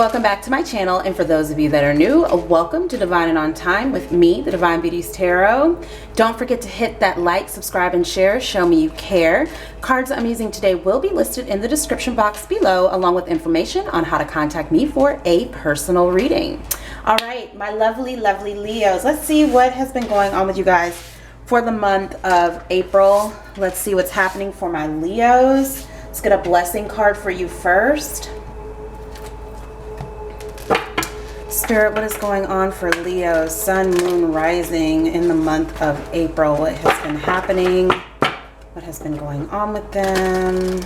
Welcome back to my channel, and for those of you that are new, welcome to Divine and On Time with me, the Divine Beauties Tarot. Don't forget to hit that like, subscribe, and share. Show me you care. Cards I'm using today will be listed in the description box below, along with information on how to contact me for a personal reading. All right, my lovely, lovely Leos. Let's see what has been going on with you guys for the month of April. Let's see what's happening for my Leos. Let's get a blessing card for you first. Spirit, what is going on for Leo, Sun, Moon, Rising in the month of April? What has been happening? What has been going on with them?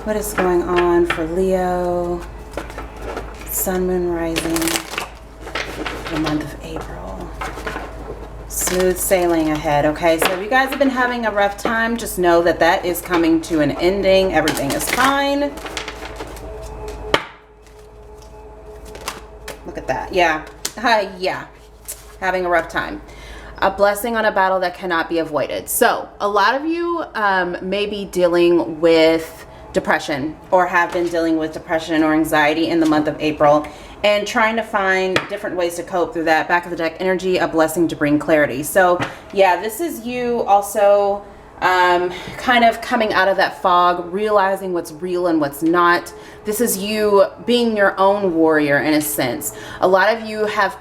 What is going on for Leo, Sun, Moon, Rising the month of April? Smooth sailing ahead. Okay, so if you guys have been having a rough time, just know that that is coming to an ending. Everything is fine. Look at that. Yeah. Yeah. Having a rough time. A blessing on a battle that cannot be avoided. So a lot of you may be dealing with depression, or have been dealing with depression or anxiety in the month of April, and trying to find different ways to cope through that. Back of the deck energy, a blessing to bring clarity. So yeah, this is you also kind of coming out of that fog, realizing what's real and what's not. This is you being your own warrior in a sense. A lot of you have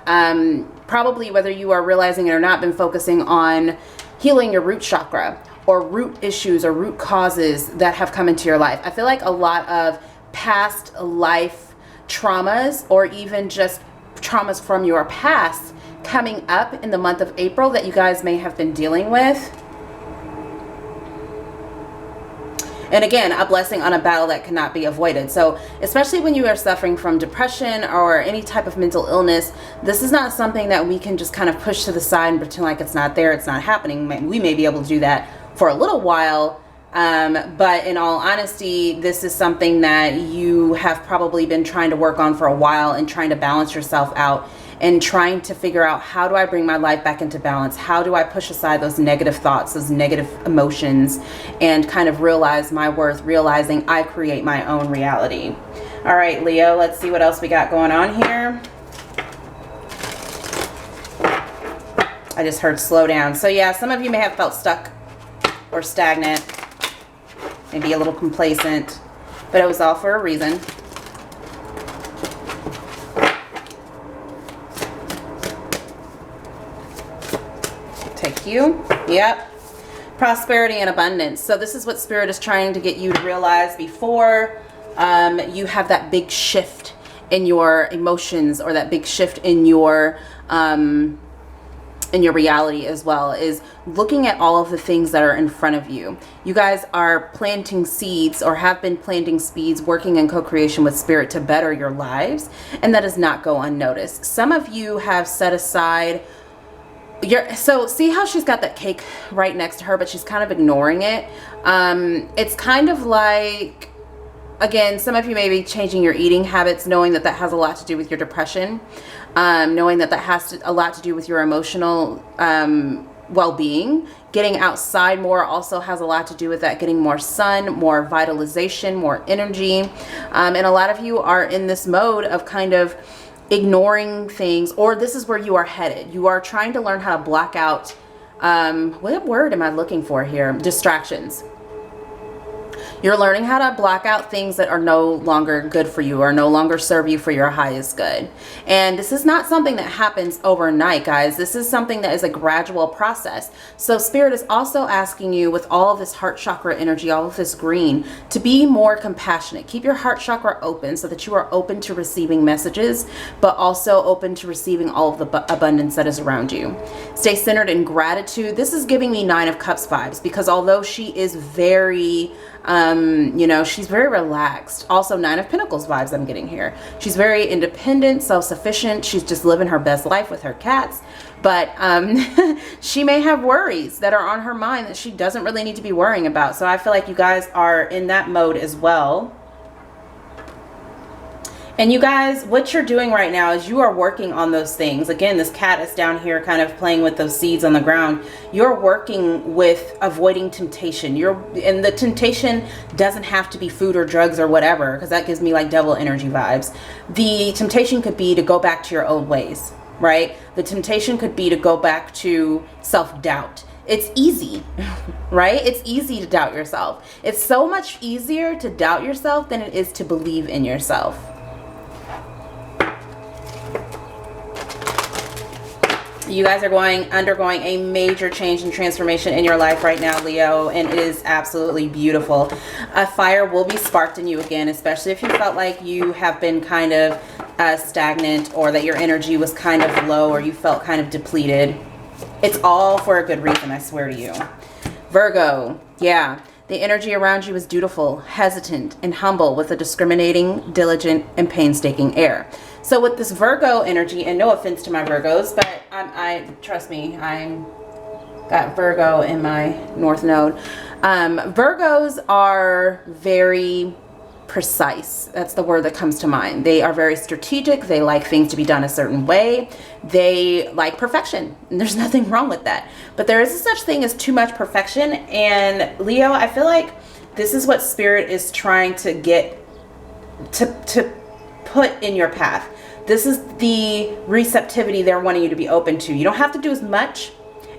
probably, whether you are realizing it or not, been focusing on healing your root chakra, or root issues or root causes that have come into your life. I feel like a lot of past life traumas, or even just traumas from your past, coming up in the month of April that you guys may have been dealing with. And again, a blessing on a battle that cannot be avoided. So especially when you are suffering from depression or any type of mental illness, this is not something that we can just kind of push to the side and pretend like it's not there, it's not happening. We may be able to do that for a little while, but in all honesty, this is something that you have probably been trying to work on for a while, and trying to balance yourself out, and trying to figure out, how do I bring my life back into balance? How do I push aside those negative thoughts, those negative emotions, and kind of realize my worth, realizing I create my own reality. All right, Leo, let's see what else we got going on here. I just heard slow down. So yeah, some of you may have felt stuck or stagnant, maybe a little complacent, but it was all for a reason. Take you. Yep. Prosperity and abundance. So this is what Spirit is trying to get you to realize before you have that big shift in your emotions, or that big shift in your reality as well, is looking at all of the things that are in front of you. You guys are planting seeds, or have been planting seeds, working in co-creation with Spirit to better your lives, and that does not go unnoticed. Some of you have set aside so see how she's got that cake right next to her, but she's kind of ignoring it. It's kind of like, again, some of you may be changing your eating habits, knowing that that has a lot to do with your depression, knowing that that has a lot to do with your emotional well-being. Getting outside more also has a lot to do with that, getting more sun, more vitalization, more energy. And a lot of you are in this mode of kind of ignoring things, or this is where you are headed. You are trying to learn how to block out, what word am I looking for here? Distractions. You're learning how to block out things that are no longer good for you, or no longer serve you for your highest good. And this is not something that happens overnight, guys. This is something that is a gradual process. So Spirit is also asking you, with all of this heart chakra energy, all of this green, to be more compassionate. Keep your heart chakra open, so that you are open to receiving messages, but also open to receiving all of the abundance that is around you. Stay centered in gratitude. This is giving me 9 of Cups vibes, because although she is very you know, she's very relaxed. Also 9 of Pentacles vibes I'm getting here. She's very independent, self-sufficient. She's just living her best life with her cats. But she may have worries that are on her mind that she doesn't really need to be worrying about. So I feel like you guys are in that mode as well. And you guys, what you're doing right now is you are working on those things. Again, this cat is down here kind of playing with those seeds on the ground. You're working with avoiding temptation. And the temptation doesn't have to be food or drugs or whatever, because that gives me like devil energy vibes. The temptation could be to go back to your old ways, right? The temptation could be to go back to self-doubt. It's easy, right? It's easy to doubt yourself. It's so much easier to doubt yourself than it is to believe in yourself. You guys are undergoing a major change and transformation in your life right now, Leo, and it is absolutely beautiful. A fire will be sparked in you again, especially if you felt like you have been kind of stagnant, or that your energy was kind of low, or you felt kind of depleted. It's all for a good reason, I swear to you. Virgo, yeah. The energy around you is dutiful, hesitant, and humble, with a discriminating, diligent, and painstaking air. So with this Virgo energy, and no offense to my Virgos, but I trust me, I'm got Virgo in my North Node. Virgos are very precise. That's the word that comes to mind. They are very strategic. They like things to be done a certain way. They like perfection, and there's nothing wrong with that. But there is such thing as too much perfection. And Leo, I feel like this is what Spirit is trying to get to put in your path. This is the receptivity they're wanting you to be open to. You don't have to do as much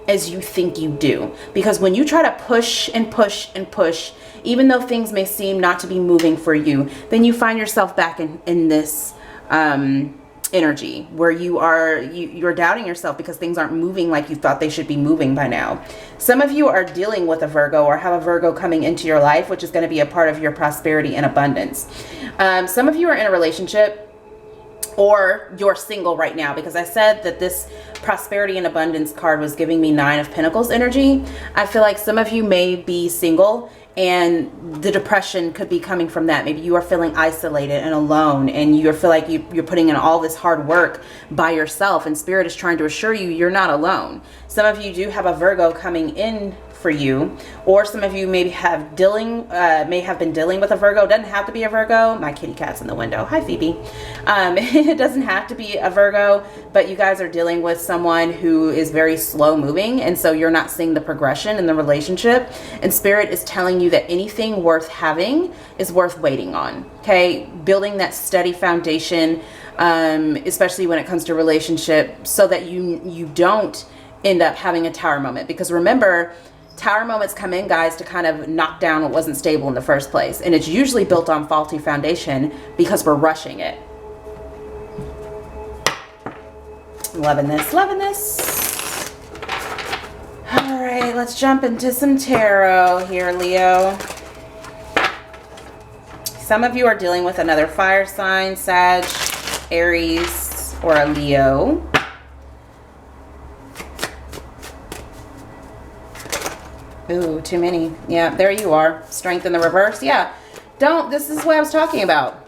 as you think you do, because when you try to push and push and push, even though things may seem not to be moving for you, then you find yourself back in this energy where you're doubting yourself because things aren't moving like you thought they should be moving by now. Some of you are dealing with a Virgo, or have a Virgo coming into your life, which is going to be a part of your prosperity and abundance. Some of you are in a relationship, or you're single right now, because I said that this prosperity and abundance card was giving me 9 of Pentacles energy. I feel like some of you may be single, and the depression could be coming from that. Maybe you are feeling isolated and alone, and you feel like you're putting in all this hard work by yourself, and Spirit is trying to assure you you're not alone. Some of you do have a Virgo coming in for you, or some of you may have been dealing with a Virgo. It doesn't have to be a Virgo. My kitty cat's in the window. Hi, Phoebe. It doesn't have to be a Virgo, but you guys are dealing with someone who is very slow moving, and so you're not seeing the progression in the relationship. And Spirit is telling you that anything worth having is worth waiting on. Okay, building that steady foundation, especially when it comes to relationship, so that you don't end up having a tower moment. Because remember, tower moments come in, guys, to kind of knock down what wasn't stable in the first place. And it's usually built on faulty foundation because we're rushing it. Loving this, loving this. All right, let's jump into some tarot here, Leo. Some of you are dealing with another fire sign, Sag, Aries, or a Leo. Ooh, too many. Yeah, there you are. Strength in the reverse. Yeah. This is what I was talking about.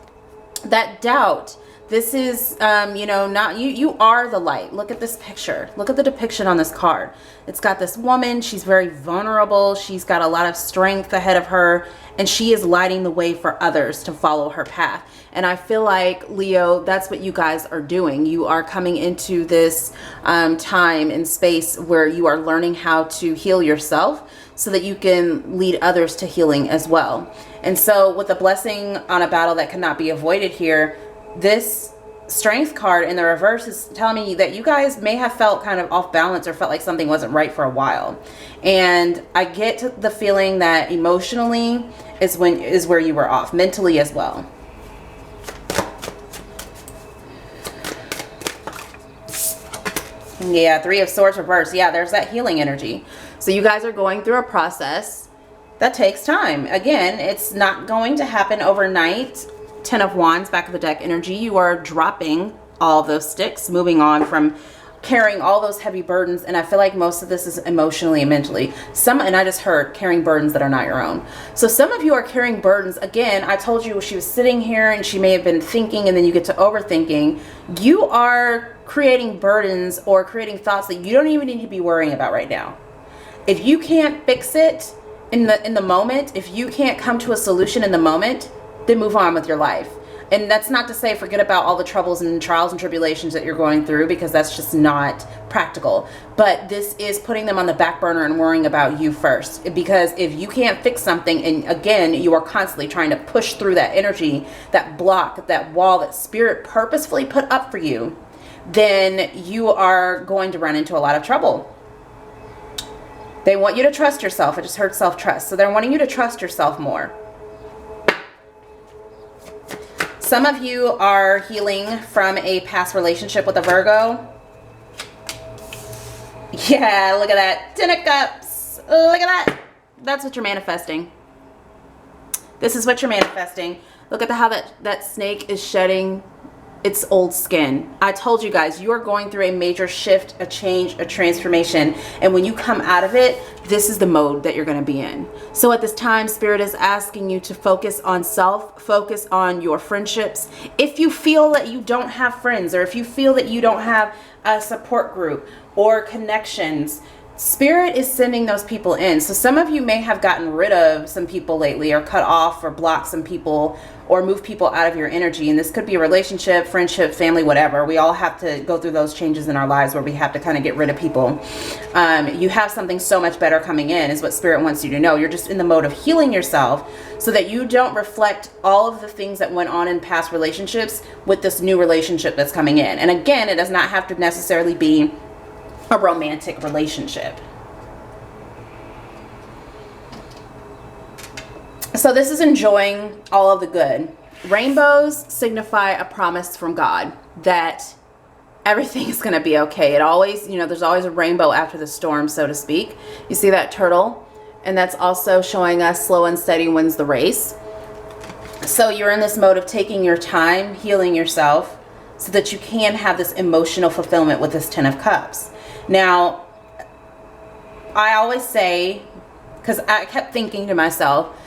That doubt. This is, not you. You are the light. Look at this picture. Look at the depiction on this card. It's got this woman. She's very vulnerable. She's got a lot of strength ahead of her, and she is lighting the way for others to follow her path. And I feel like, Leo, that's what you guys are doing. You are coming into this time and space where you are learning how to heal yourself so that you can lead others to healing as well. And so with the blessing on a battle that cannot be avoided here, this strength card in the reverse is telling me that you guys may have felt kind of off balance, or felt like something wasn't right for a while. And I get the feeling that emotionally is where you were off, mentally as well. Yeah, 3 of Swords reverse. Yeah, there's that healing energy. So you guys are going through a process that takes time. Again, it's not going to happen overnight. 10 of Wands, back of the deck energy. You are dropping all those sticks, moving on from carrying all those heavy burdens. And I feel like most of this is emotionally and mentally. And I just heard carrying burdens that are not your own. So some of you are carrying burdens. Again, I told you she was sitting here and she may have been thinking, and then you get to overthinking. You are creating burdens or creating thoughts that you don't even need to be worrying about right now. If you can't fix it in the moment, if you can't come to a solution in the moment, then move on with your life. And that's not to say forget about all the troubles and trials and tribulations that you're going through, because that's just not practical. But this is putting them on the back burner and worrying about you first. Because if you can't fix something, and again, you are constantly trying to push through that energy, that block, that wall that spirit purposefully put up for you, then you are going to run into a lot of trouble. They want you to trust yourself. I just heard self-trust. So they're wanting you to trust yourself more. Some of you are healing from a past relationship with a Virgo. Yeah, look at that. 10 of Cups. Look at that. That's what you're manifesting. This is what you're manifesting. Look at how that snake is shedding its old skin. I told you guys, you are going through a major shift, a change, a transformation. And when you come out of it, this is the mode that you're going to be in. So at this time, Spirit is asking you to focus on self, focus on your friendships. If you feel that you don't have friends, or if you feel that you don't have a support group or connections, Spirit is sending those people in. So some of you may have gotten rid of some people lately, or cut off or blocked some people, or moved people out of your energy. And this could be a relationship, friendship, family, whatever. We all have to go through those changes in our lives where we have to kind of get rid of people. You have something so much better coming in, is what Spirit wants you to know. You're just in the mode of healing yourself so that you don't reflect all of the things that went on in past relationships with this new relationship that's coming in. And again, it does not have to necessarily be a romantic relationship. So this is enjoying all of the good. Rainbows signify a promise from God that everything is going to be okay. It always, there's always a rainbow after the storm, so to speak. You see that turtle? And that's also showing us slow and steady wins the race. So you're in this mode of taking your time, healing yourself, so that you can have this emotional fulfillment with this 10 of Cups. Now, I always say, because I kept thinking to myself,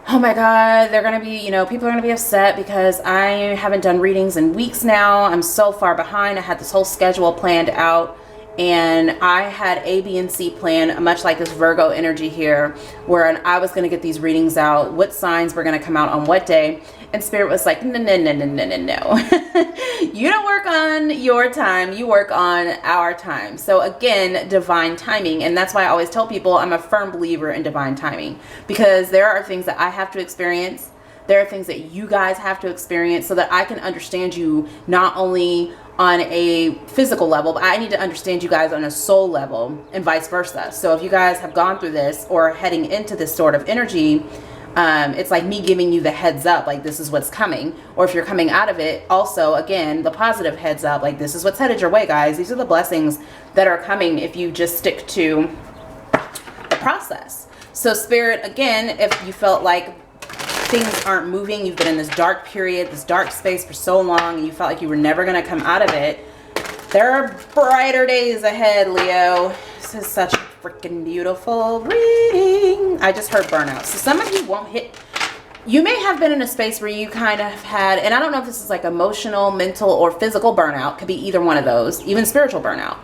oh my God, they're going to be, people are going to be upset because I haven't done readings in weeks now. I'm so far behind. I had this whole schedule planned out, and I had A, B, and C planned, much like this Virgo energy here, where I was going to get these readings out, what signs were going to come out on what day. And Spirit was like, no. You don't work on your time. You work on our time. So again, divine timing. And that's why I always tell people I'm a firm believer in divine timing, because there are things that I have to experience. There are things that you guys have to experience so that I can understand you, not only on a physical level, but I need to understand you guys on a soul level, and vice versa. So if you guys have gone through this or heading into this sort of energy, it's like me giving you the heads up, like this is what's coming. Or if you're coming out of it, also, again, the positive heads up, like this is what's headed your way, guys. These are the blessings that are coming if you just stick to the process. So Spirit, again, if you felt like things aren't moving, you've been in this dark period, this dark space for so long, and you felt like you were never going to come out of it, there are brighter days ahead, Leo. This is such a freaking beautiful reading. I just heard burnout. So some of you won't hit. You may have been in a space where you kind of had, and I don't know if this is like emotional, mental, or physical burnout. Could be either one of those, even spiritual burnout.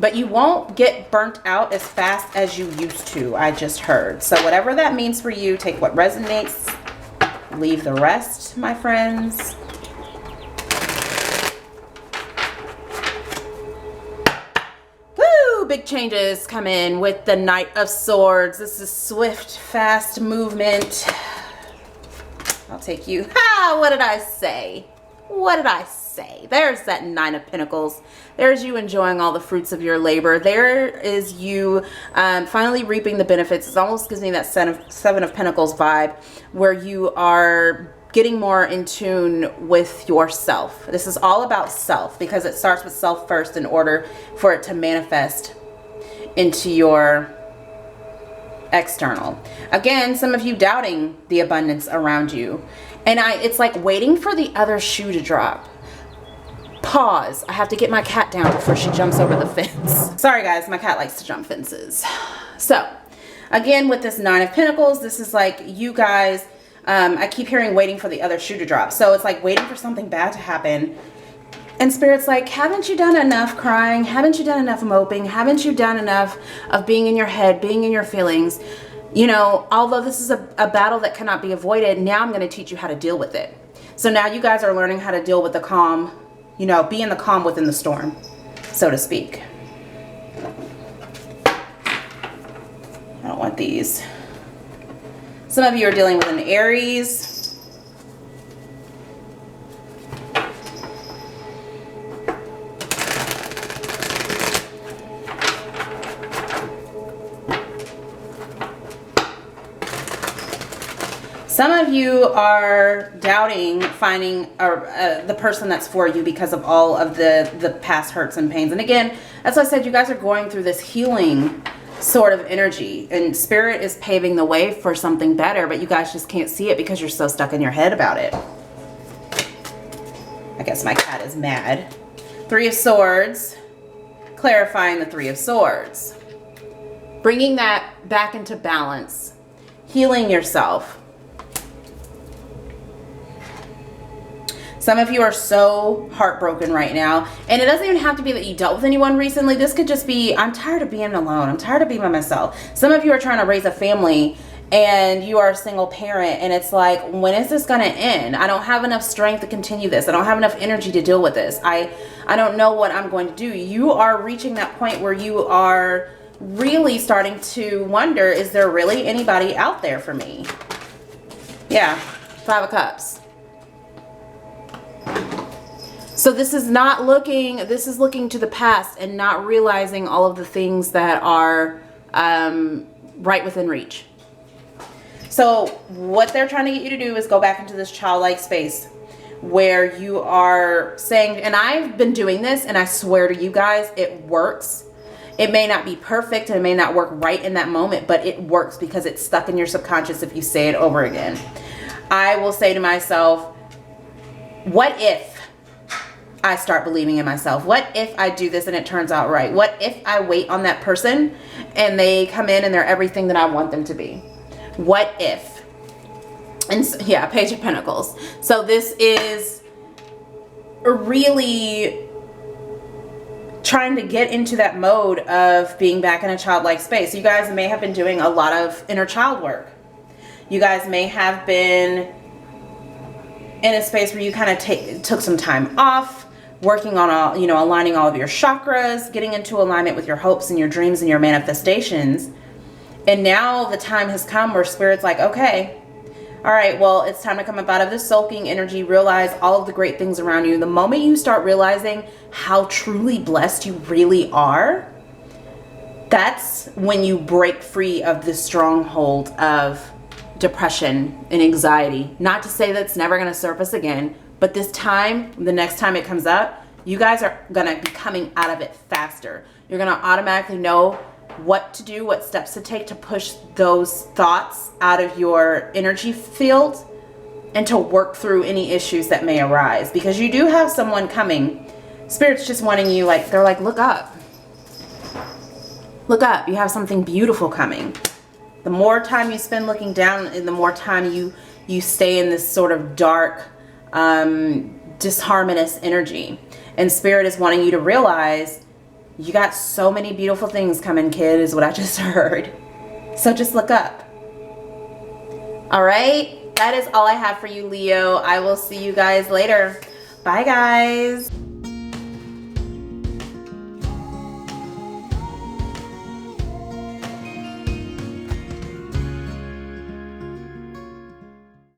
But you won't get burnt out as fast as you used to, I just heard. So whatever that means for you, take what resonates, leave the rest, my friends. Woo! Big changes come in with the Knight of Swords. This is swift, fast movement. I'll take you. Ha! What did I say? What did I say? There's that Nine of Pentacles. There's you enjoying all the fruits of your labor. There is you finally reaping the benefits. It almost gives me that Seven of Pentacles vibe, where you are getting more in tune with yourself. This is all about self, because it starts with self first in order for it to manifest into your external. Again, some of you doubting the abundance around you. And it's like waiting for the other shoe to drop. Pause. I have to get my cat down before she jumps over the fence. Sorry guys, my cat likes to jump fences. So again, with this Nine of Pentacles, this is like you guys, I keep hearing waiting for the other shoe to drop. So it's like waiting for something bad to happen. And Spirit's like, haven't you done enough crying? Haven't you done enough moping? Haven't you done enough of being in your head, being in your feelings? Although this is a battle that cannot be avoided, now I'm going to teach you how to deal with it. So now you guys are learning how to deal with the calm, you know, be in the calm within the storm, so to speak. I don't want these. Some of you are dealing with an Aries. Some of you are doubting finding the person that's for you because of all of the past hurts and pains. And again, as I said, you guys are going through this healing sort of energy, and Spirit is paving the way for something better, but you guys just can't see it because you're so stuck in your head about it. I guess my cat is mad. Three of Swords, clarifying the Three of Swords. Bringing that back into balance, healing yourself. Some of you are so heartbroken right now, and it doesn't even have to be that you dealt with anyone recently. This could just be, I'm tired of being alone. I'm tired of being by myself. Some of you are trying to raise a family and you are a single parent, and it's like, when is this going to end? I don't have enough strength to continue this. I don't have enough energy to deal with this. I don't know what I'm going to do. You are reaching that point where you are really starting to wonder, is there really anybody out there for me? Yeah, Five of Cups. So this is not looking, this is looking to the past and not realizing all of the things that are right within reach. So what they're trying to get you to do is go back into this childlike space where you are saying, and I've been doing this, and I swear to you guys, it works. It may not be perfect and it may not work right in that moment, but it works because it's stuck in your subconscious if you say it over again. I will say to myself, what if I start believing in myself? What if I do this and it turns out right? What if I wait on that person and they come in and they're everything that I want them to be? What if? And so, yeah, Page of Pentacles. So this is really trying to get into that mode of being back in a childlike space. You guys may have been doing a lot of inner child work. You guys may have been in a space where you kind of took some time off, working on all, you know, aligning all of your chakras, getting into alignment with your hopes and your dreams and your manifestations. And now the time has come where Spirit's like, okay, all right, well, it's time to come up out of this sulking energy, realize all of the great things around you. The moment you start realizing how truly blessed you really are, that's when you break free of this stronghold of depression and anxiety. Not to say that's never going to surface again, but this time, the next time it comes up, you guys are going to be coming out of it faster. You're going to automatically know what to do, what steps to take to push those thoughts out of your energy field and to work through any issues that may arise, because you do have someone coming. Spirit's just wanting you, like, they're like, look up. Look up. You have something beautiful coming. The more time you spend looking down and the more time you stay in this sort of dark, disharmonious energy. And Spirit is wanting you to realize you got so many beautiful things coming, kid, is what I just heard. So just look up. All right, that is all I have for you, Leo. I will see you guys later. Bye, guys.